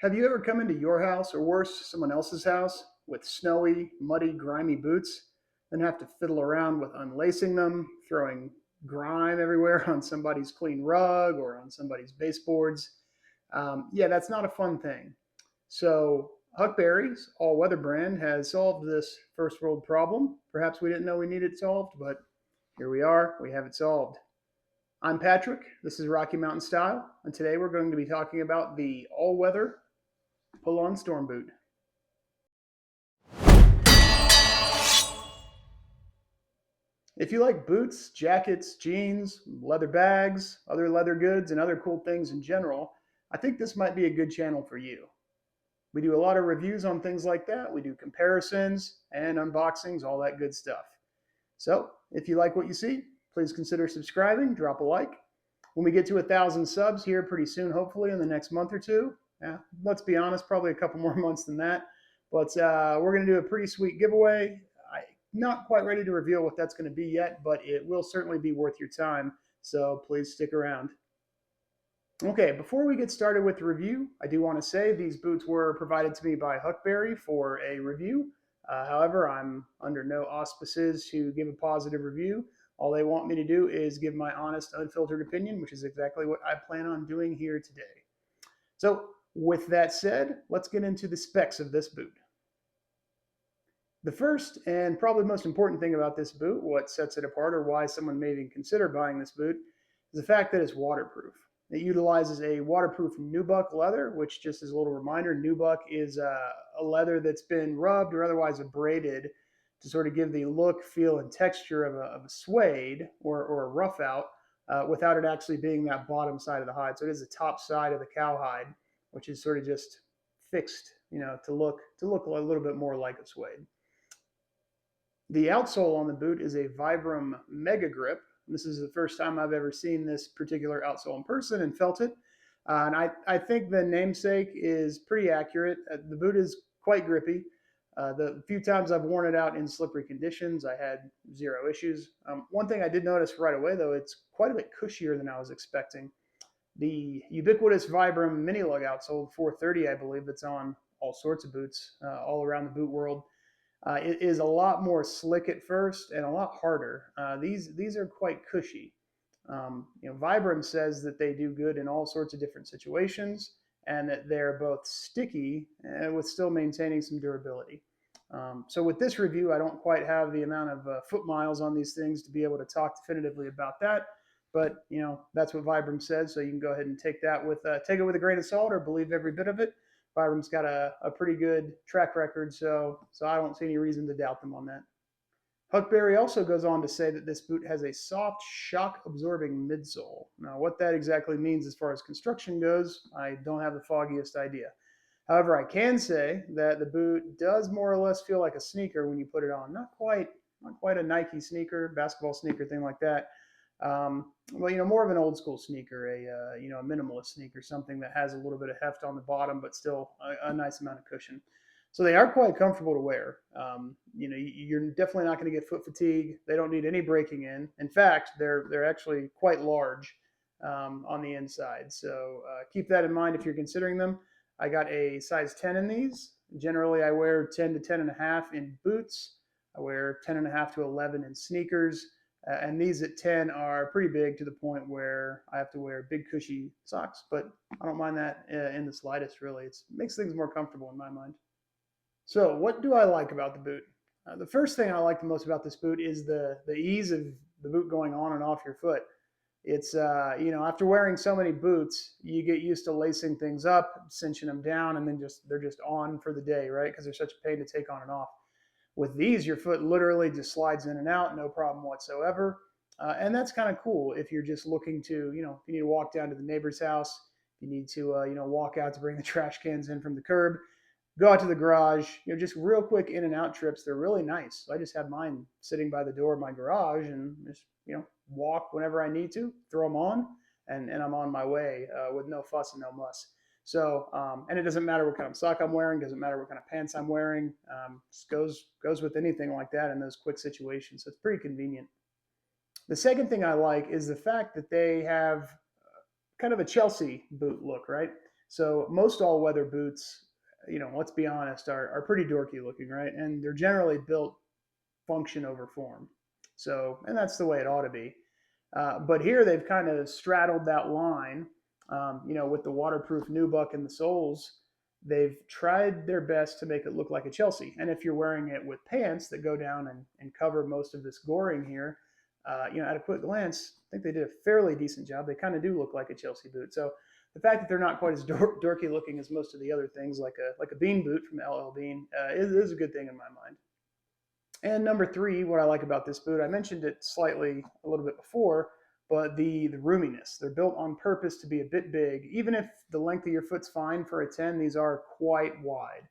Have you ever come into your house, or worse, someone else's house, with snowy, muddy, grimy boots, then have to fiddle around with unlacing them, throwing grime everywhere on somebody's clean rug or on somebody's baseboards? Yeah, that's not a fun thing. So, Huckberry's all weather brand has solved this first world problem. Perhaps we didn't know we needed it solved, but here we are, we have it solved. I'm Patrick. This is Rocky Mountain Style, and today we're going to be talking about the all weather pull on storm boot. If you like boots, jackets, jeans, leather bags, other leather goods, and other cool things in general, I think this might be a good channel for you. We do a lot of reviews on things like that. We do comparisons and unboxings, all that good stuff. So if you like what you see, please consider subscribing, drop a like. When we get to 1,000 subs here pretty soon, hopefully in the next month or two, yeah, let's be honest, probably a couple more months than that. But we're going to do a pretty sweet giveaway. I'm not quite ready to reveal what that's going to be yet, but it will certainly be worth your time. So please stick around. Okay, before we get started with the review, I do want to say these boots were provided to me by Huckberry for a review. However, I'm under no auspices to give a positive review. All they want me to do is give my honest, unfiltered opinion, which is exactly what I plan on doing here today. So, with that said, let's get into the specs of this boot. The first and probably most important thing about this boot, what sets it apart or why someone may even consider buying this boot, is the fact that it's waterproof. It utilizes a waterproof nubuck leather, which, just as a little reminder, nubuck is a leather that's been rubbed or otherwise abraded to sort of give the look, feel, and texture of a suede or a rough out without it actually being that bottom side of the hide. So it is the top side of the cowhide, which is sort of just fixed, to look a little bit more like a suede. The outsole on the boot is a Vibram Mega Grip. This is the first time I've ever seen this particular outsole in person and felt it. And I think the namesake is pretty accurate. The boot is quite grippy. The few times I've worn it out in slippery conditions, I had zero issues. One thing I did notice right away, though, it's quite a bit cushier than I was expecting. The ubiquitous Vibram mini lug outsole, 430, I believe, that's on all sorts of boots all around the boot world, it is a lot more slick at first and a lot harder. These are quite cushy. Vibram says that they do good in all sorts of different situations and that they're both sticky and with still maintaining some durability. So with this review, I don't quite have the amount of foot miles on these things to be able to talk definitively about that. But that's what Vibram says, so you can go ahead and take it with a grain of salt or believe every bit of it. Vibram's got a pretty good track record, so I don't see any reason to doubt them on that. Huckberry also goes on to say that this boot has a soft, shock-absorbing midsole. Now, what that exactly means as far as construction goes, I don't have the foggiest idea. However, I can say that the boot does more or less feel like a sneaker when you put it on. Not quite a Nike sneaker, basketball sneaker, thing like that. Well, more of an old school sneaker, a minimalist sneaker, something that has a little bit of heft on the bottom, but still a nice amount of cushion. So they are quite comfortable to wear. You're definitely not going to get foot fatigue. They don't need any breaking in. In fact, they're actually quite large on the inside. So keep that in mind if you're considering them. I got a size 10 in these. Generally, I wear 10 to 10 and a half in boots. I wear 10 and a half to 11 in sneakers. And these at 10 are pretty big to the point where I have to wear big cushy socks, but I don't mind that in the slightest, really. It makes things more comfortable in my mind. So what do I like about the boot? The first thing I like the most about this boot is the ease of the boot going on and off your foot. It's after wearing so many boots, you get used to lacing things up, cinching them down, and then they're just on for the day, right? Because they're such a pain to take on and off. With these, your foot literally just slides in and out, no problem whatsoever. And that's kind of cool if you're just looking to, if you need to walk down to the neighbor's house, if you need to, walk out to bring the trash cans in from the curb, go out to the garage, just real quick in and out trips. They're really nice. So I just have mine sitting by the door of my garage and just, walk whenever I need to, throw them on, and I'm on my way with no fuss and no muss. So, and it doesn't matter what kind of sock I'm wearing, doesn't matter what kind of pants I'm wearing. Just goes with anything like that in those quick situations. So it's pretty convenient. The second thing I like is the fact that they have kind of a Chelsea boot look, right? So most all-weather boots, let's be honest, are pretty dorky looking, right? And they're generally built function over form. So, and that's the way it ought to be. But here they've kind of straddled that line, with the waterproof nubuck and the soles. They've tried their best to make it look like a Chelsea. And if you're wearing it with pants that go down and cover most of this goring here, at a quick glance, I think they did a fairly decent job. They kind of do look like a Chelsea boot. So the fact that they're not quite as dorky looking as most of the other things, like a Bean boot from LL Bean, is a good thing in my mind. And number three, what I like about this boot, I mentioned it slightly a little bit before, but the roominess. They're built on purpose to be a bit big. Even if the length of your foot's fine for a 10, these are quite wide.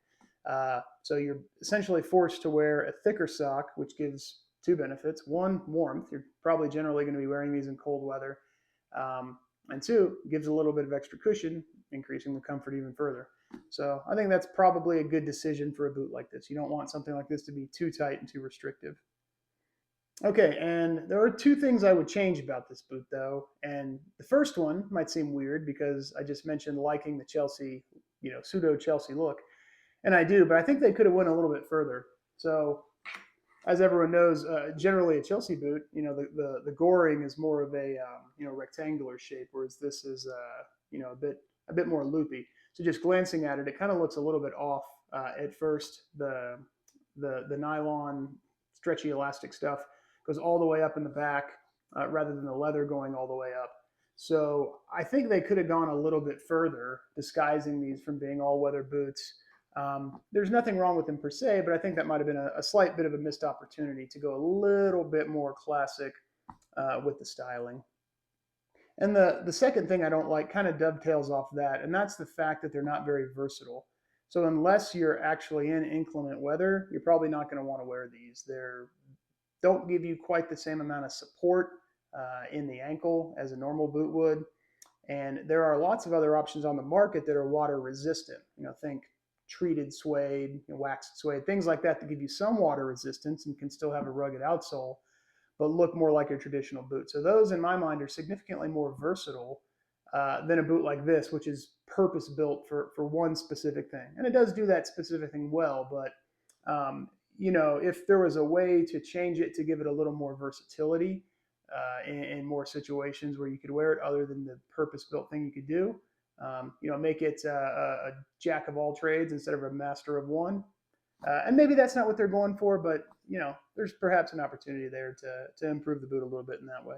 So you're essentially forced to wear a thicker sock, which gives two benefits. One, warmth. You're probably generally going to be wearing these in cold weather. And two, gives a little bit of extra cushion, increasing the comfort even further. So I think that's probably a good decision for a boot like this. You don't want something like this to be too tight and too restrictive. Okay, and there are two things I would change about this boot though. And the first one might seem weird because I just mentioned liking the Chelsea, pseudo Chelsea look. And I do, but I think they could have went a little bit further. So as everyone knows, generally a Chelsea boot, the goring is more of a rectangular shape, whereas this is a bit more loopy. So just glancing at it, it kind of looks a little bit off at first. The nylon stretchy elastic stuff goes all the way up in the back rather than the leather going all the way up. So I think they could have gone a little bit further, disguising these from being all-weather boots. There's nothing wrong with them per se, but I think that might have been a slight bit of a missed opportunity to go a little bit more classic with the styling. And the second thing I don't like kind of dovetails off that, and that's the fact that they're not very versatile. So unless you're actually in inclement weather, you're probably not going to want to wear these. They don't give you quite the same amount of support in the ankle as a normal boot would. And there are lots of other options on the market that are water resistant. Think treated suede, waxed suede, things like that give you some water resistance and can still have a rugged outsole, but look more like a traditional boot. So those, in my mind, are significantly more versatile than a boot like this, which is purpose built for one specific thing. And it does do that specific thing well, but if there was a way to change it to give it a little more versatility in more situations where you could wear it other than the purpose-built thing you could do, make it a jack of all trades instead of a master of one. And maybe that's not what they're going for, but there's perhaps an opportunity there to improve the boot a little bit in that way.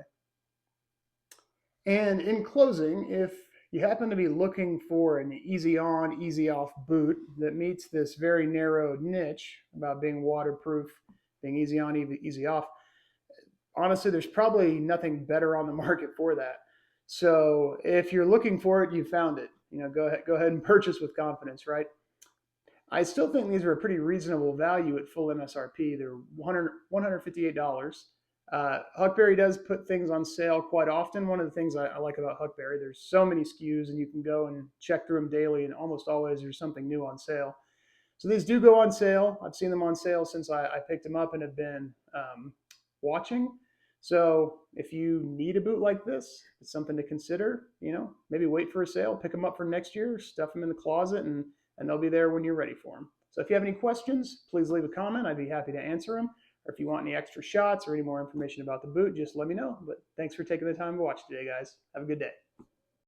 And in closing, if you happen to be looking for an easy on, easy off boot that meets this very narrow niche about being waterproof, being easy on, easy off, honestly, there's probably nothing better on the market for that. So if you're looking for it, you found it. Go ahead and purchase with confidence, right? I still think these are a pretty reasonable value at full MSRP. They're $158. Huckberry does put things on sale quite often. One of the things I like about Huckberry, there's so many SKUs and you can go and check through them daily, and almost always there's something new on sale. So these do go on sale. I've seen them on sale since I picked them up and have been watching. So if you need a boot like this, it's something to consider. Maybe wait for a sale, pick them up for next year, stuff them in the closet, and they'll be there when you're ready for them. So if you have any questions, please leave a comment. I'd be happy to answer them. Or if you want any extra shots or any more information about the boot, just let me know. But thanks for taking the time to watch today, guys. Have a good day.